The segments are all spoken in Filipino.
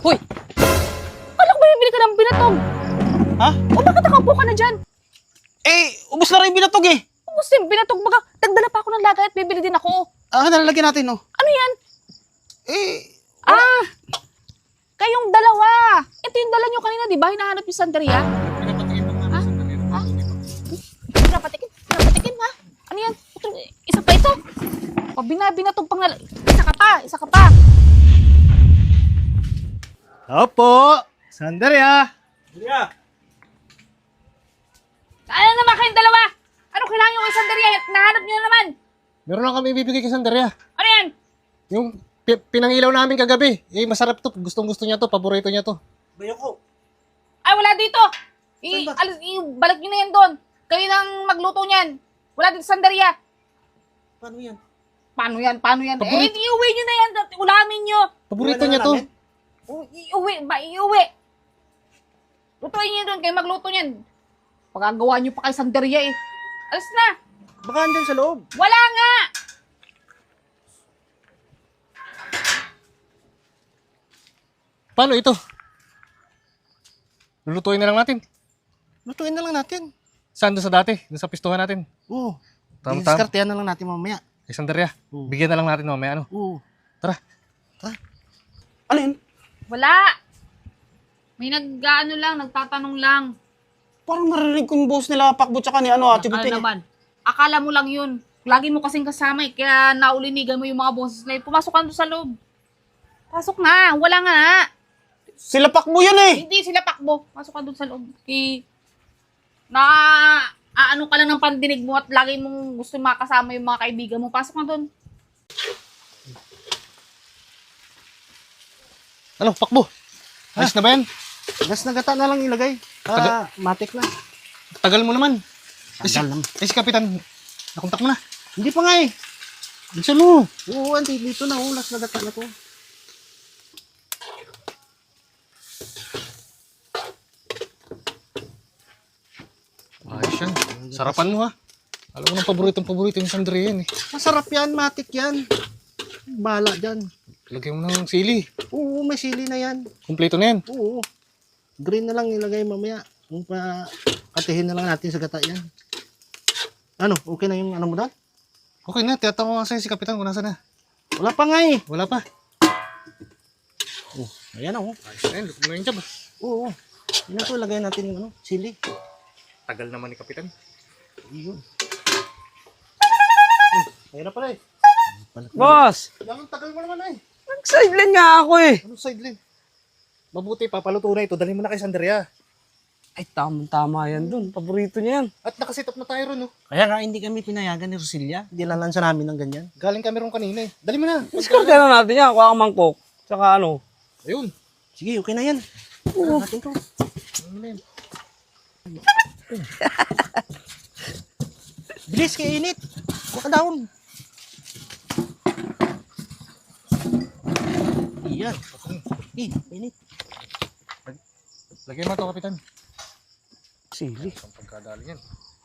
Hoy! Akala ko ba bibili ka ng binatog? Ha? O bakit nakaupo ka na dyan? Ubus na rin yung binatog eh. Ubus yung binatog baga. Nagdala pa ako ng lagay at bibili din ako. Nalalagyan natin, oh. Ano yan? Wala. Kayong dalawa. Ito yung dala nyo kanina, di ba? Hinahanap yung sandaria. Pinapatingin mo nga sa kanila. Ha? Pinapatikin, ha? Ano yan? Isa pa ito. O, binatog pang Isa ka pa. Opo, Sandaria. Ano naman kayong dalawa? Ano kailangan yung sandaria? Nahanap nyo na naman. Meron lang kami ibibigay kay Sandaria. Ano yan? Yung pinangilaw namin kagabi. Masarap to. Gustong-gusto niya to. Paborito niya to. Bayo ko. Ay, wala dito. Saan ba? Balik nyo na yan doon. Kayo nang magluto niyan. Wala dito sandaria. Paano yan? Paano yan? Paborito- Iuwi nyo na yan. Ulamin nyo. Paborito Iwan na niya to. namin? Iuwi. Lutuin nyo doon. Kayo magluto niyan. Pagkagawa nyo pa kay sandaria eh. Alas na. Baka andyan sa loob. Wala nga. Paano ito? Lulutuin na lang natin. Lutuin na lang natin. Saan doon sa dati? Doon sa pistuhan natin. Oo. Tama-tama. Diskartehan na lang natin mamaya. Kay Sandaria. Bigyan na lang natin mamaya. Ano? Oo. Tara. Ano yun? Wala. May nagtatanong lang. Parang narinig ko yung boss nila Pakbo tsaka ni Ate Ano Buting. naman? Akala mo lang yun. Lagi mo kasing kasama eh. Kaya naulinigan mo yung mga boses nila. Pumasok ka doon sa loob. Pasok na. Wala nga. Sila Pakbo yan eh. Hindi sila pakbo. Pasok ka doon sa loob. Aano ka lang ng pandinig mo at lagi mong gusto makasama yung mga kaibigan mo. Pasok ka doon. Ano, Pakbo? Ayos na ba yan? Gas na gata na lang ilagay. Matik na. Tagal mo naman. Tagal lang. Si Kapitan, nakontak mo na. Hindi pa nga eh. Bisa mo. Oo, auntie, dito na. Ulas na gata na to. Ayos yan. Sarapan mo ha. Alam mo ng paborito yung Sandaria yan eh. Masarap yan, matik yan. Bala dyan. Lagyan mo ng sili. Oo, may sili na yan. Kumpleto na yan. Oo. Green na lang ilagay mamaya. Kung pa katihin na lang natin sa gata yan. Ano, okay na yung ano mo doon? Okay na, tiyatawa ko nga sa'yo si Kapitan kung nasa na. Wala pa nga eh. Wala pa. Oh, ayan oh. Ayos na yan, luto na yung job. Oo. Yun na to, lagay natin yung ano, sili. Tagal naman ni Kapitan. Yun. Mahirap pala eh. Boss, Ang tagal mo naman eh. nag-sideline nga ako eh. Anong sideline? Mabuti, papaluto na ito. Dalhin mo na kay Sandaria. Ay, tamang-tama yan dun. Paborito niya yan. At nakasit up na tayo ron, no? Kaya nga hindi kami pinayagan ni Rosilia. Dilalansa namin ng ganyan. Galing kami ron kanina eh. Dali mo na. Diskarte na natin yan. Kuha ka mangkok. Tsaka ano. Ayun. Sige, okay na yan. Oo. Natin to. Ano na yan? Bilis kay init. Huwag ka down. Iyan. Init. Lagyan mo ito, Kapitan. Sili. Ang pagkadali yan.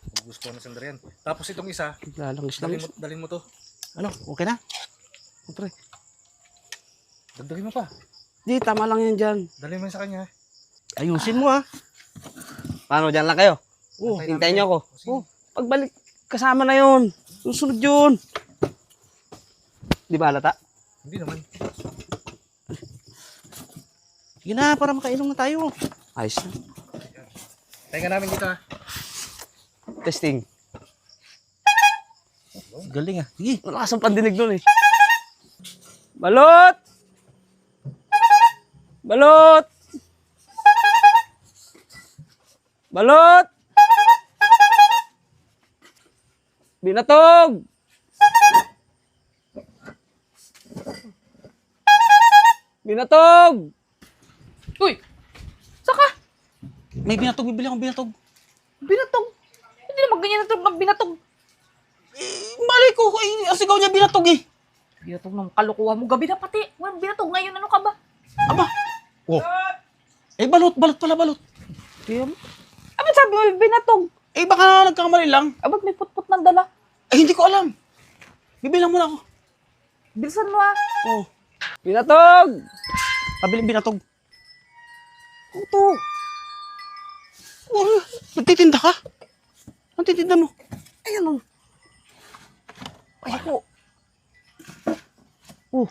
Kung gusto ko na Sandaria yan. Tapos itong isa, Lalangis-langis. dalhin mo to. Ano, okay na? Pre. Dagdagin mo pa. Di, tama lang yan dyan. Dalhin mo yan sa kanya. Ayusin mo ah. Paano, dyan lang kayo? Oo. Hintayin niyo ako. Sige. Oh, pagbalik, kasama na yun. Susunod yun. Di ba halata? Hindi naman. Sige na, para makainom na tayo. Ayos na. Tayo namin dito ha. Testing. Galing ah. Sige. Malakas ang pandinig nun eh. Balot! Balot! Balot! Binatog! Binatog! Uy! Saka! May binatog, bibili akong binatog. Binatog! Hindi naman ganyan na ito binatog. Malay ko, asigaw niya binatog eh. Binatog ng kalukuhan mo. Gabi na pati. Walang binatog ngayon. Ano ka ba? Aba. Oh. Balot pala, balot. Kaya mo? Ano sabi mo binatog? Baka nagkakamali lang. Ba't may putput ng dala? Hindi ko alam. Bibilang muna ako. Bilisan mo ah. Oh. Binatog! Pabiling binatog. Ito. Oh, nagtitinda ka? Ang titinda mo? Ayan o. Ay ako. Oh,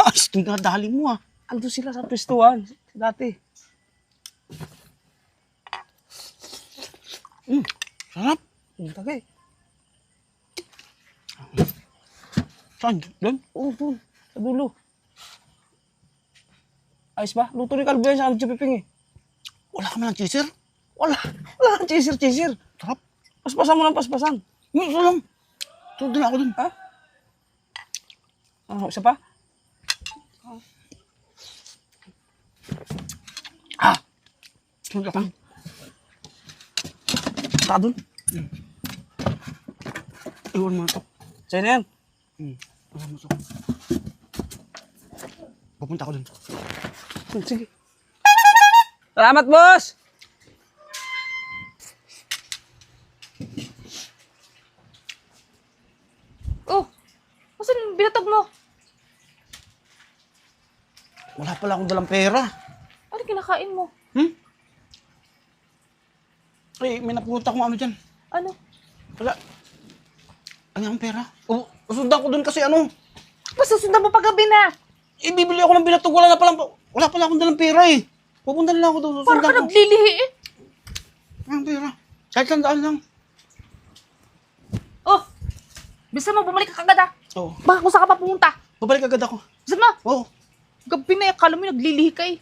Ayos, tinadali mo ah. ando sila sa pwestuhan. Dati. Sarap. Ang tagay. Saan? Doon? Oo, doon. Sa dulo. Ayos ba? Luto ni Calvo yan sa Piping eh. Wala ka man ng chaser? Wala. Wala kang chaser. Sarap. Paspasan mo ng paspasan. Ito lang. Ito din ako dun. Ha? Ano, isa pa? Ito lang. Saka doon. Iwan mo ito. Sa'yo na yan. Iwan mo ito. Pupunta ako dun. Sige. Salamat, boss! Oh, saan binatog mo? Wala pala akong dalang pera. Ano kinakain mo? Eh, may napunta kong ano dyan. Ano? Wala. Ano ang pera? Usundan ko dun kasi ano. Basta sundan mo paggabi na. Eh, bibili ako ng binatog. Wala pala akong dalang pera eh. Pupunta na lang ako doon. Para ka naglilihi eh. Ang pera. Kahit sandaan lang. Oh, bisa mo bumalik ka kagad ah. Oo. Baka kung saan ka pa pumunta. Babalik agad ako. Bisa mo, Oo. gabi na akala mo naglilihi ka eh.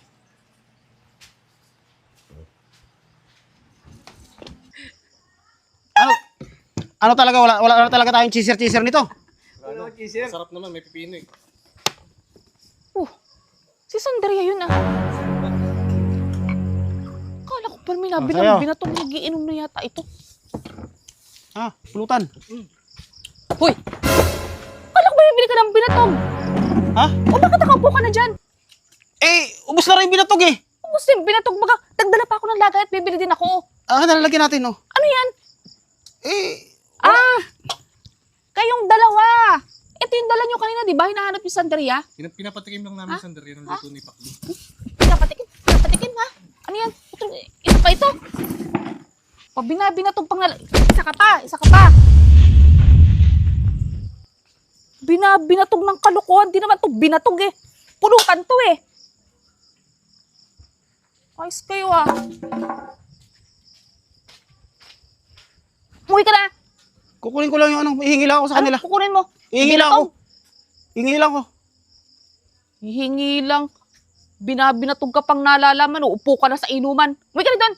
Ano talaga? Wala talaga tayong cheeser nito. Sarap naman, may pipino eh. Oh, si Sandaria yun ah. Akala ko pa may sa'yo. nabilang binatong nagiinom na yata ito. Ah, pulutan. Hoy! Akala ko ba bibili ka ng binatong? Ha? O bakit nakaupo ka na dyan? Eh, ubos na rin yung binatog eh. Ubus din, binatog baga. Dagdala pa ako ng lagay at bibili din ako. Ah, nalalagyan natin oh. Ano yan? Eh, Ah! Kayong dalawa! Ito yung dala nyo kanina, di ba? Hinahanap yung Sandaria? Pinapatikim lang namin sa Sandaria ng luto ni Paklo. Pinapatikim ha? Ano yan? Ito pa ito? Binatog pang Isa ka pa! Binatog ng kalukuhan. Di naman ito binatog eh. Pulutan to eh. Ayos kayo ah. Umuwi ka na. kukunin ko lang yung ano. Ihingi lang ako sa kanila. Kukunin mo. Ihingi lang ako. Ihingi lang ako. Hihingi lang. Binatog ka pang nalalaman. Uupo ka na sa inuman. Umuwi ka na doon.